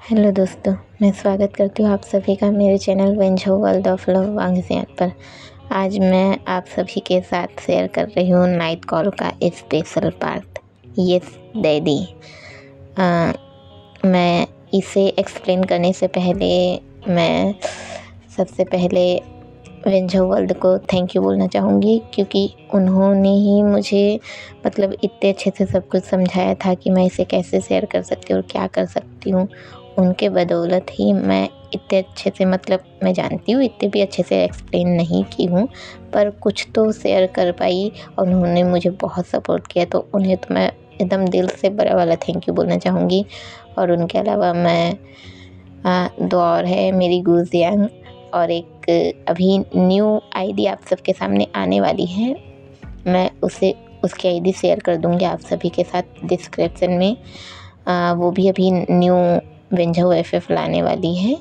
Hello दोस्तों, मैं स्वागत करती हूँ आप सभी का मेरे चैनल वेंझो वर्ल्ड ऑफ लव वांगजियान पर। आज मैं आप सभी के साथ शेयर कर रही हूँ नाइट कॉल का स्पेशल पार्ट, यस डैडी। मैं इसे एक्सप्लेन करने से पहले मैं सबसे पहले वेंझो वर्ल्ड को थैंक यू बोलना चाहूँगी, क्योंकि उन्होंने ही मुझे मतलब इतने अच्छे से सब कुछ समझाया था कि मैं इसे कैसे शेयर कर सकती हूँ और क्या कर सकती हूँ। उनके बदौलत ही मैं इतने अच्छे से, मतलब मैं जानती हूँ इतने भी अच्छे से एक्सप्लेन नहीं की हूँ, पर कुछ तो शेयर कर पाई और उन्होंने मुझे बहुत सपोर्ट किया, तो उन्हें तो मैं एकदम दिल से बड़ा वाला थैंक यू बोलना चाहूँगी। और उनके अलावा मैं दो और है, मेरी गुजियांग, और एक अभी न्यू आईडी आप सबके सामने आने वाली है। मैं उसकी आईडी शेयर कर दूँगी आप सभी के साथ डिस्क्रिप्शन में। वो भी अभी न्यू वेंझो एफएफ लाने वाली है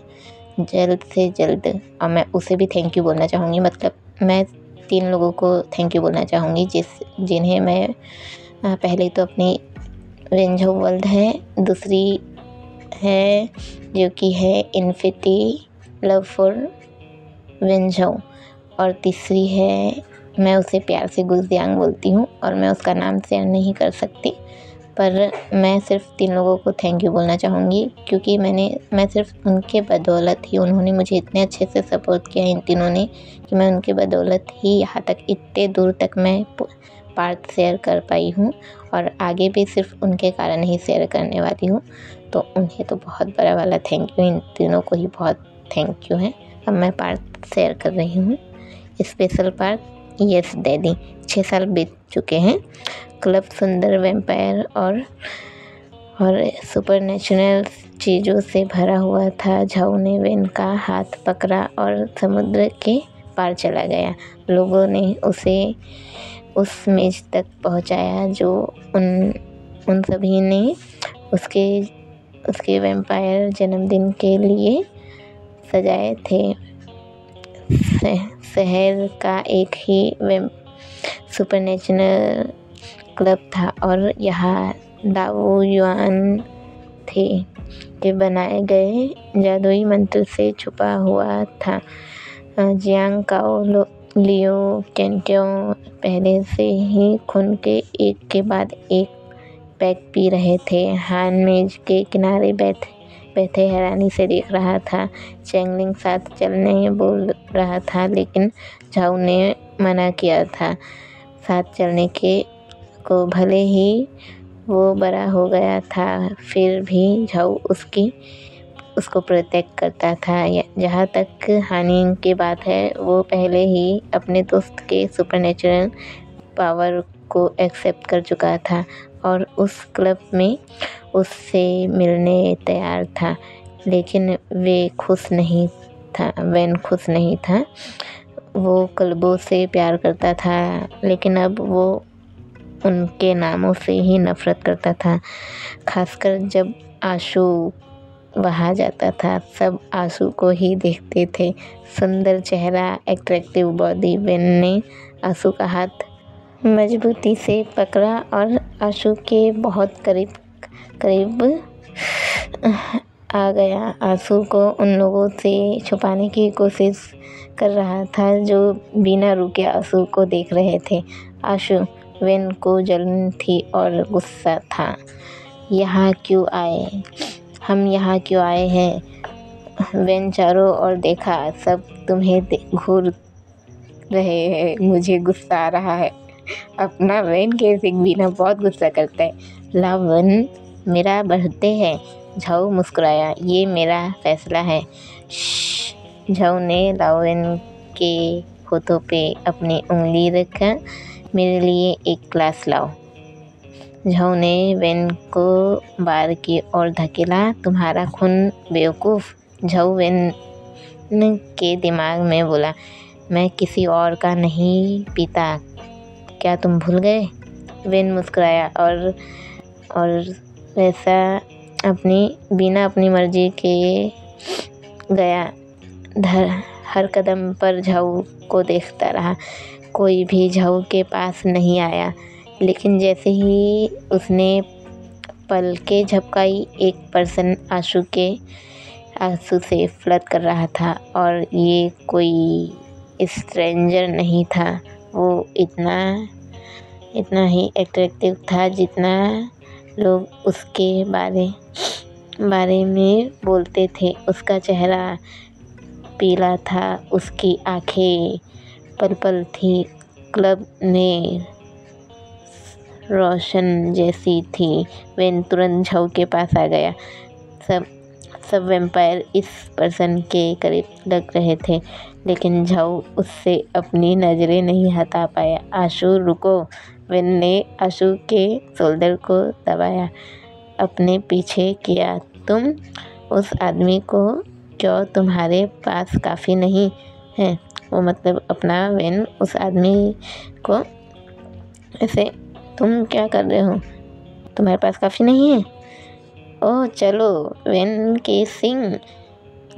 जल्द से जल्द, और मैं उसे भी थैंक यू बोलना चाहूँगी। मतलब मैं 3 लोगों को थैंक यू बोलना चाहूँगी जिन्हें मैं पहले तो अपनी वेंझो वर्ल्ड है, दूसरी है जो कि है इन्फिनिटी लव फॉर वेंझो, और तीसरी है, मैं उसे प्यार से गुजियांग बोलती हूँ और मैं उसका नाम शेयर नहीं कर सकती, पर मैं सिर्फ 3 लोगों को थैंक यू बोलना चाहूँगी, क्योंकि मैं सिर्फ उनके बदौलत ही, उन्होंने मुझे इतने अच्छे से सपोर्ट किया इन तीनों ने, कि मैं उनके बदौलत ही यहाँ तक इतने दूर तक मैं पार्ट शेयर कर पाई हूँ, और आगे भी सिर्फ उनके कारण ही शेयर करने वाली हूँ। तो उन्हें तो बहुत बड़ा वाला थैंक यू, इन तीनों को ही बहुत थैंक यू है। अब मैं पार्ट शेयर कर रही हूँ, स्पेशल पार्ट, यस डैडी। 6 साल बीत चुके हैं। क्लब सुंदर वैम्पायर और सुपरनेचुरल चीज़ों से भरा हुआ था। झाऊ ने वेन का हाथ पकड़ा और समुद्र के पार चला गया। लोगों ने उसे उस मेज तक पहुंचाया जो उन सभी ने उसके वैम्पायर जन्मदिन के लिए सजाए थे। शहर का एक ही सुपरनेचुरल क्लब था और यहाँ दावो युआन थे के बनाए गए जादुई मंत्र से छुपा हुआ था। जियांग काओ लियो केंटियो पहले से ही खून के एक के बाद एक पैक पी रहे थे। हान मेज के किनारे बैठे हैरानी से देख रहा था। चैंगलिंग साथ चलने बोल रहा था, लेकिन झाऊ ने मना किया था साथ चलने को। भले ही वो बड़ा हो गया था, फिर भी झाऊ उसको प्रोटेक्ट करता था। जहाँ तक हानि की बात है, वो पहले ही अपने दोस्त के सुपरनेचुरल पावर को एक्सेप्ट कर चुका था और उस क्लब में उससे मिलने तैयार था, लेकिन वेन खुश नहीं था। वो क्लबों से प्यार करता था, लेकिन अब वो उनके नामों से ही नफरत करता था, खासकर जब आशु वहाँ जाता था। सब आशु को ही देखते थे। सुंदर चेहरा, एट्रैक्टिव बॉडी। वेन ने आशु का हाथ मजबूती से पकड़ा और आशु के बहुत करीब आ गया। आशु को उन लोगों से छुपाने की कोशिश कर रहा था जो बिना रुके आशु को देख रहे थे। आशु वेन को जलन थी और गुस्सा था। हम यहाँ क्यों आए हैं? वेन चारों ओर देखा, सब तुम्हें घूर रहे हैं। मुझे गुस्सा आ रहा है। अपना वेन के बिना बहुत गुस्सा करता है। लावन, मेरा बर्थडे है। झाऊ मुस्कुराया। ये मेरा फैसला है। झाऊ ने लावन के होठों पे अपनी उंगली रखा। मेरे लिए एक ग्लास लाओ। झाऊ ने वेन को बार की ओर धकेला। तुम्हारा खून बेवकूफ़। झाऊ वेन के दिमाग में बोला, मैं किसी और का नहीं पीता, क्या तुम भूल गए? वेन मुस्कुराया और वैसा बिना अपनी मर्जी के गया। हर कदम पर झाऊ को देखता रहा। कोई भी झाऊ के पास नहीं आया, लेकिन जैसे ही उसने पलकें झपकाई। एक पर्सन आंसू से फ्लर्ट कर रहा था और ये कोई स्ट्रेंजर नहीं था। वो इतना ही अट्रैक्टिव था जितना लोग उसके बारे में बोलते थे। उसका चेहरा पीला था, उसकी आंखें पल थी, क्लब में रोशन जैसी थी। वेन तुरंत झाऊ के पास आ गया। सब वैम्पायर इस पर्सन के करीब लग रहे थे, लेकिन झाऊ उससे अपनी नज़रें नहीं हटा पाया। आशु रुको। वेन ने आशु के शोल्डर को दबाया, अपने पीछे किया। तुम उस आदमी को क्यों, तुम्हारे पास काफ़ी नहीं है? वो मतलब अपना वेन उस आदमी को ऐसे, तुम क्या कर रहे हो, तुम्हारे पास काफ़ी नहीं है? ओह चलो। वेन के सिंह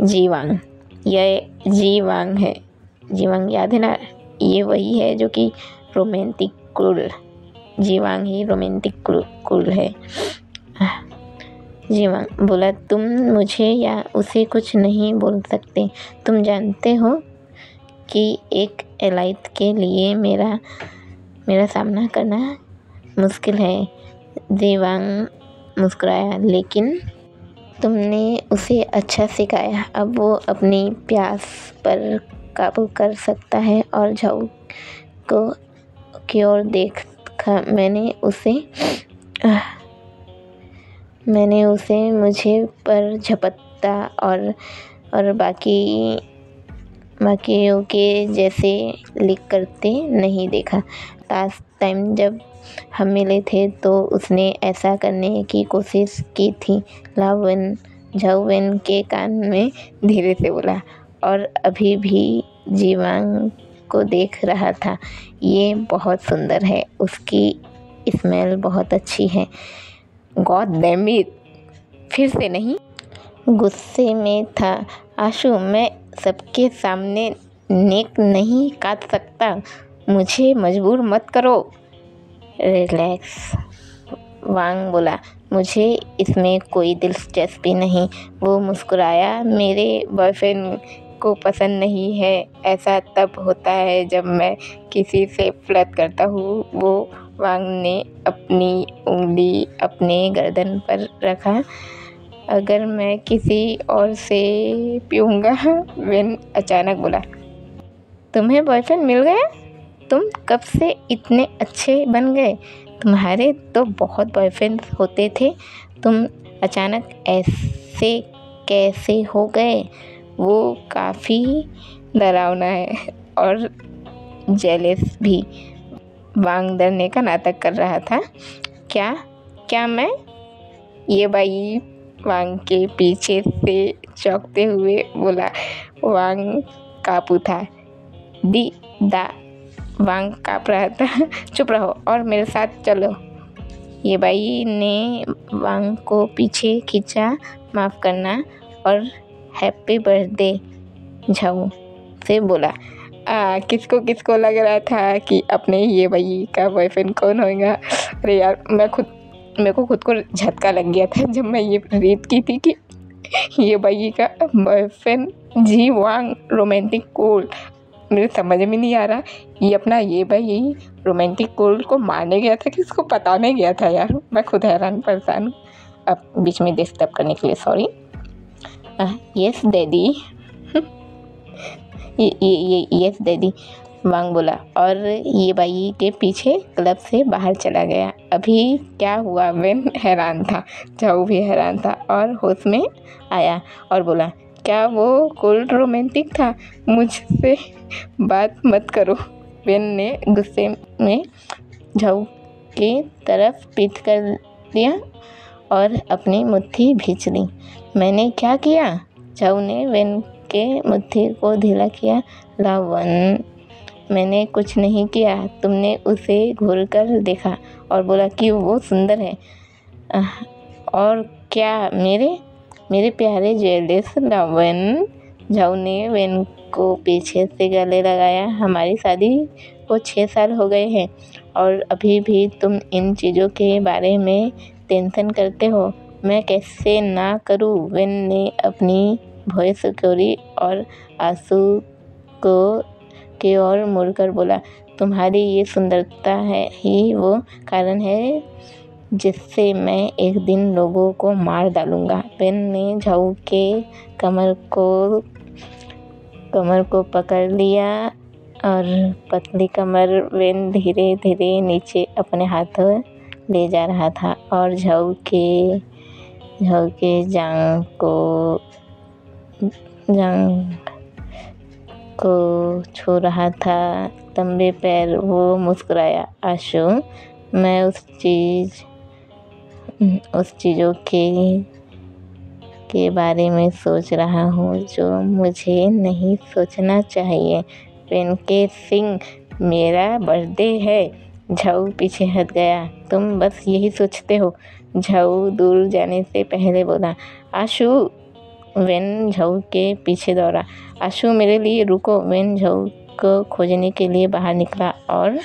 जीवांग, यह जीवांग है। जीवांग याद है ना, ये वही है जो कि रोमांटिक क्रूल। जीवांग ही रोमांटिक क्रूल है। जीवांग बोला, तुम मुझे या उसे कुछ नहीं बोल सकते। तुम जानते हो कि एक एलाइट के लिए मेरा सामना करना मुश्किल है। जीवांग मुस्कुराया, लेकिन तुमने उसे अच्छा सिखाया। अब वो अपनी प्यास पर काबू कर सकता है। और झाऊ की ओर देखा। मैंने उसे मुझे पर झपटता और बाकियों के जैसे लिख करते नहीं देखा। लास्ट टाइम जब हम मिले थे तो उसने ऐसा करने की कोशिश की थी। झाऊ वेन के कान में धीरे से बोला, और अभी भी जीवांग को देख रहा था। ये बहुत सुंदर है, उसकी स्मेल बहुत अच्छी है। गॉड डैम इट, फिर से नहीं। गुस्से में था। आशु, मैं सबके सामने नेक नहीं काट सकता, मुझे मजबूर मत करो। रिलैक्स, वांग बोला, मुझे इसमें कोई दिलचस्पी नहीं। वो मुस्कुराया, मेरे बॉयफ्रेंड को पसंद नहीं है। ऐसा तब होता है जब मैं किसी से फ्लर्ट करता हूँ। वो वांग ने अपनी उंगली अपने गर्दन पर रखा। अगर मैं किसी और से पीऊँगा। वेन अचानक बोला, तुम्हें बॉयफ्रेंड मिल गया? तुम कब से इतने अच्छे बन गए? तुम्हारे तो बहुत बॉयफ्रेंड होते थे, तुम अचानक ऐसे कैसे हो गए? वो काफ़ी डरावना है और जेलस भी। वांग डरने का नाटक कर रहा था। क्या मैं? ये भाई वांग के पीछे से चौंकते हुए बोला। वांग काँपू था। वांग काँप रहा था। चुप रहो और मेरे साथ चलो। ये भाई ने वांग को पीछे खींचा। माफ़ करना और हैप्पी बर्थडे झाऊ से बोला। किसको लग रहा था कि अपने ये भाई का बॉयफ्रेंड कौन होगा? अरे यार, मेरे को खुद को झटका लग गया था जब मैं ये रीड की थी कि ये भाई का बॉयफ्रेंड जी वांग रोमांटिक कूल। मेरे समझ में नहीं आ रहा ये अपना ये भाई रोमांटिक कूल को मारने गया था कि इसको बताने गया था। यार मैं खुद हैरान परेशान हूँ। अब बीच में डिस्टर्ब करने के लिए sorry. Yes daddy. Yes daddy, Wang बोला और ये भाई के पीछे क्लब से बाहर चला गया। अभी क्या हुआ? वेन हैरान था, झाऊ भी हैरान था और होश में आया और बोला, क्या वो कोल्ड रोमांटिक था? मुझसे बात मत करो। वेन ने गुस्से में झाऊ की तरफ पीठ कर लिया और अपनी मुट्ठी भींच ली। मैंने क्या किया? झाऊ ने वेन के मुट्ठी को ढीला किया। लावन, मैंने कुछ नहीं किया। तुमने उसे घूर कर देखा और बोला कि वो सुंदर है। और क्या मेरे प्यारे जेलस लावन? झाऊ ने वेन को पीछे से गले लगाया। हमारी शादी को 6 साल हो गए हैं और अभी भी तुम इन चीज़ों के बारे में टेंशन करते हो, मैं कैसे ना करूं। वेन ने अपनी वॉइस ऊंची और आंसू को की ओर मुड़कर बोला, तुम्हारी ये सुंदरता है ही वो कारण है जिससे मैं एक दिन लोगों को मार डालूंगा। वेन ने झाऊ के कमर को पकड़ लिया और पतली कमर वेन धीरे धीरे नीचे अपने हाथों ले जा रहा था और झाऊ के जांग को छू रहा था, लंबे पैर। वो मुस्कुराया, आशु, मैं उस चीज़ों के बारे में सोच रहा हूँ जो मुझे नहीं सोचना चाहिए। पेन के सिंह, मेरा बर्थडे है। झाऊ पीछे हट गया, तुम बस यही सोचते हो। झाऊ दूर जाने से पहले बोला, आशु। वेन झाऊ के पीछे दौड़ा, आशु मेरे लिए रुको। वेन झाऊ को खोजने के लिए बाहर निकला और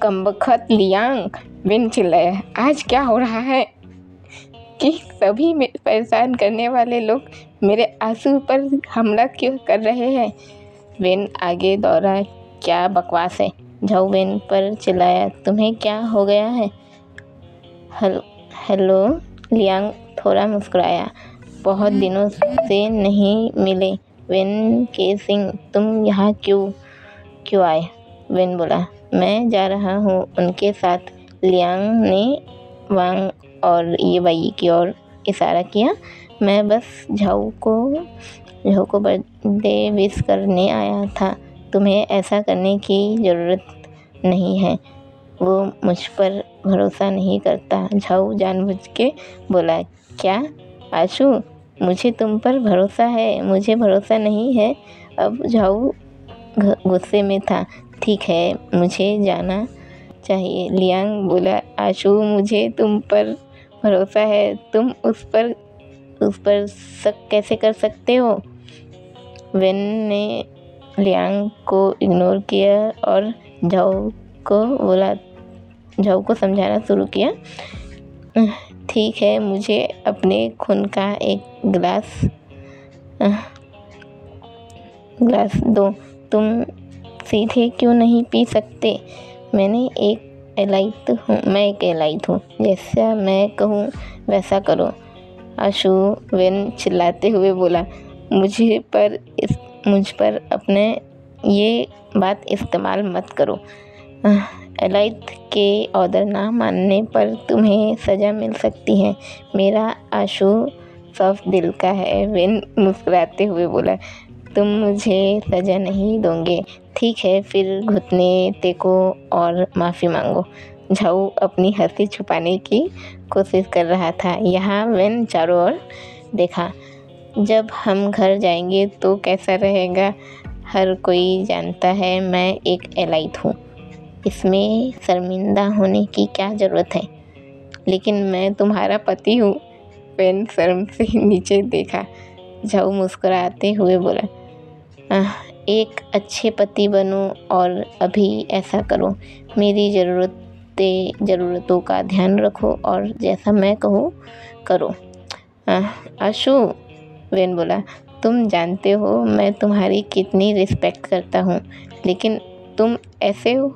कमबख्त लियांग, वेन चिल्लाया, आज क्या हो रहा है कि सभी परेशान करने वाले लोग मेरे आंसू पर हमला क्यों कर रहे हैं। वेन आगे दौड़ा, क्या बकवास है। झाऊ वेन पर चिल्लाया, तुम्हें क्या हो गया है। हेलो। लियांग थोड़ा मुस्कुराया, बहुत दिनों से नहीं मिले। वेन के सिंह, तुम यहाँ क्यों आए। वेन बोला, मैं जा रहा हूँ उनके साथ। लियांग ने वांग और ये वाई की ओर इशारा किया, मैं बस झाऊ को बर्थडे विश करने आया था। तुम्हें ऐसा करने की ज़रूरत नहीं है, वो मुझ पर भरोसा नहीं करता। झाऊ जानबूझ के बोला, क्या आशु, मुझे तुम पर भरोसा है, मुझे भरोसा नहीं है। अब झाऊ गुस्से में था, ठीक है, मुझे जाना चाहिए। लियांग बोला, आशु, मुझे तुम पर भरोसा है, तुम उस पर शक कैसे कर सकते हो। वेन ने लियांग को इग्नोर किया और झाऊ को समझाना शुरू किया, ठीक है, मुझे अपने खून का एक गिलास दो। तुम सीधे क्यों नहीं पी सकते। मैं एक एलाइट हूँ, जैसा मैं कहूँ वैसा करो। आशु, वेन चिल्लाते हुए बोला, मुझ पर अपने ये बात इस्तेमाल मत करो। एलाइट के ऑर्डर ना मानने पर तुम्हें सज़ा मिल सकती है। मेरा आशु साफ दिल का है। वेन मुस्कुराते हुए बोला, तुम मुझे सज़ा नहीं दोगे, ठीक है, फिर घुटने टेको और माफ़ी मांगो। झाऊ अपनी हंसी छुपाने की कोशिश कर रहा था। यहाँ वेन चारों ओर देखा, जब हम घर जाएंगे तो कैसा रहेगा। हर कोई जानता है मैं एक एलाइट हूँ, इसमें शर्मिंदा होने की क्या ज़रूरत है। लेकिन मैं तुम्हारा पति हूँ। वेन शर्म से नीचे देखा। झाऊ मुस्कुराते हुए बोला, एक अच्छे पति बनो और अभी ऐसा करो, मेरी ज़रूरतों का ध्यान रखो और जैसा मैं कहूँ करो। आशु, वेन बोला, तुम जानते हो मैं तुम्हारी कितनी रिस्पेक्ट करता हूँ, लेकिन तुम ऐसे हो।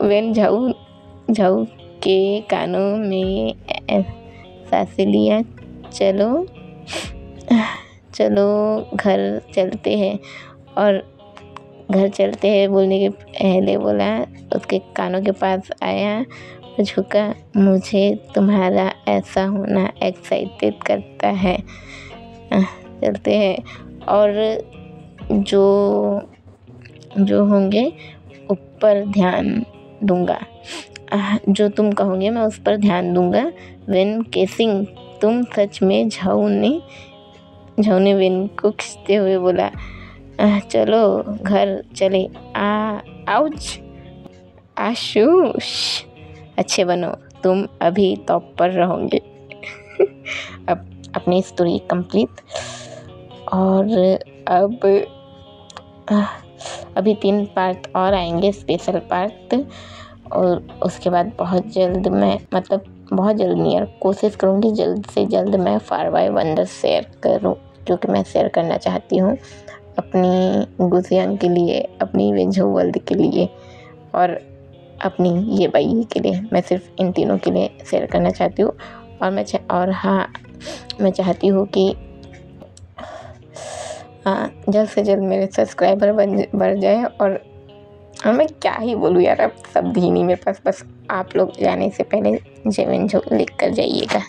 वेन झाऊ के कानों में सांसें लिया, चलो घर चलते हैं। और घर चलते हैं बोलने के पहले बोला, उसके कानों के पास आया, झुका, मुझे तुम्हारा ऐसा होना एक्साइटेड करता है। चलते हैं और जो होंगे ऊपर ध्यान दूंगा, जो तुम कहोगे मैं उस पर ध्यान दूंगा। वेन केसिंग, तुम सच में। झाऊ ने वेन को खींचते हुए बोला, चलो घर चले। आउच। आशुष, अच्छे बनो, तुम अभी टॉप पर रहोगे। अब अपनी स्टोरी कंप्लीट। और अभी 3 पार्ट और आएंगे, स्पेशल पार्ट। और उसके बाद बहुत जल्द मैं बहुत जल्द नहीं यार, कोशिश करूँगी जल्द से जल्द मैं फार बाय वंडर शेयर करूँ, क्योंकि मैं शेयर करना चाहती हूँ अपनी गुजियान के लिए, अपनी वेंझो वर्ल्ड के लिए और अपनी ये बाई के लिए। मैं सिर्फ इन तीनों के लिए शेयर करना चाहती हूँ। और मैं चाहती हूँ कि जल्द से जल्द मेरे सब्सक्राइबर बढ़ जाए। और मैं क्या ही बोलूँ यार, अब शब्द ही नहीं मेरे पास। बस आप लोग जाने से पहले जय वेंझो लिख कर जाइएगा।